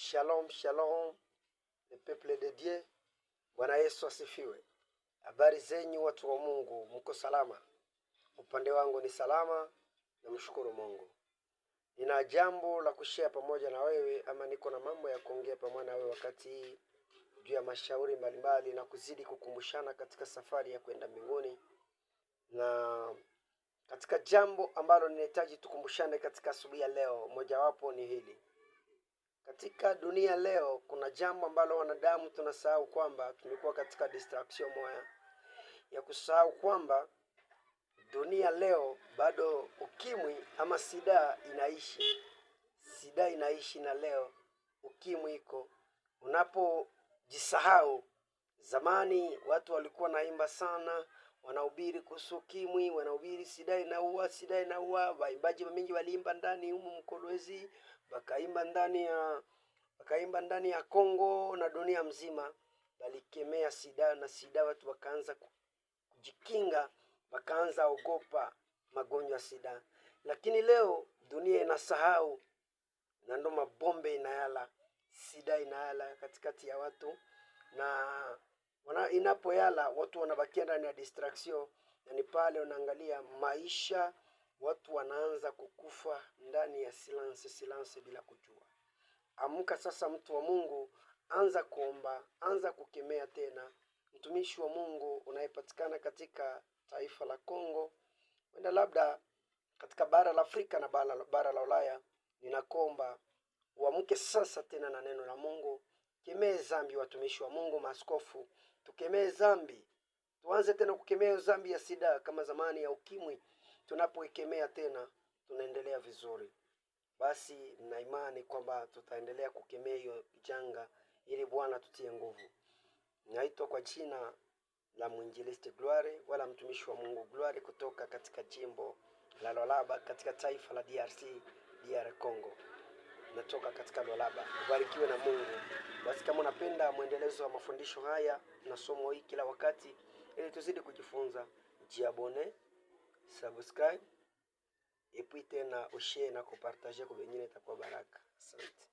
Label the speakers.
Speaker 1: Shalom, shalom, le peuple de Dieu. Bwana Yesu asifiwe. Habari zenyu watu wa Mungu, mko salama? Upande wangu ni salama, namshukuru Mungu. Nina jambo la kushare pamoja na wewe, ama niko na mambo ya kuongea pamoja na wewe wakati hii juu ya mashauri mbalimbali na kuzidi kukumbushana katika safari ya kwenda mbinguni. Na katika jambo ambalo ninahitaji tukumbushane katika asubuhi ya leo, mojawapo ni hili. Katika dunia leo kuna jambo ambalo wanadamu tunasahau, kwamba tumekuwa katika distraction moja ya kusahau kwamba dunia leo bado ukimwi ama sida inaishi. Sida inaishi na leo ukimwi iko. Unapojisahau, zamani watu walikuwa naimba sana, wanahubiri kuhusu ukimwi, wanahubiri sida inaua, sida inaua. Waimbaji wengi waliimba ndani humu Mkolwezi, wakaimba ndani ya Kongo na dunia mzima, walikemea sida, na sida watu wakaanza kujikinga, wakaanza ogopa magonjwa sida. Lakini leo dunia inasahau, na ndo mabombe inayala, sida inayala katikati ya watu, na inapoyala watu wanabakia ndani ya distraction. Na ni pale unaangalia maisha, watu wanaanza kukufa ndani ya silence bila kujua. Amka sasa, mtu wa Mungu, anza kuomba, anza kukemea tena. Mtumishi wa Mungu unayepatikana katika taifa la Kongo, wenda labda katika bara la Afrika na bara la Ulaya, ninakuomba uamke sasa tena na neno la Mungu. Kemee dhambi, watumishi wa Mungu, maaskofu, tukemee dhambi. Tuanze tena kukemea dhambi ya sida kama zamani ya ukimwi. Tunapoikemea tena, tunaendelea vizuri. Basi na imani kwamba tutaendelea kukemea hiyo janga ili Bwana tutie nguvu. Naitwa kwa jina la mwinjilisti Gloire, wala mtumishi wa Mungu Gloire, kutoka katika jimbo la Lualaba katika taifa la DR Congo. Natoka katika Lualaba. Ubarikiwe na Mungu. Basi kama unapenda muendelezo wa mafundisho haya na somo hili kila wakati, ili tuzidi kujifunza, jiabone, subscribe, et puis tena ushare na kupartager kwa wengine, itakuwa baraka. Asante.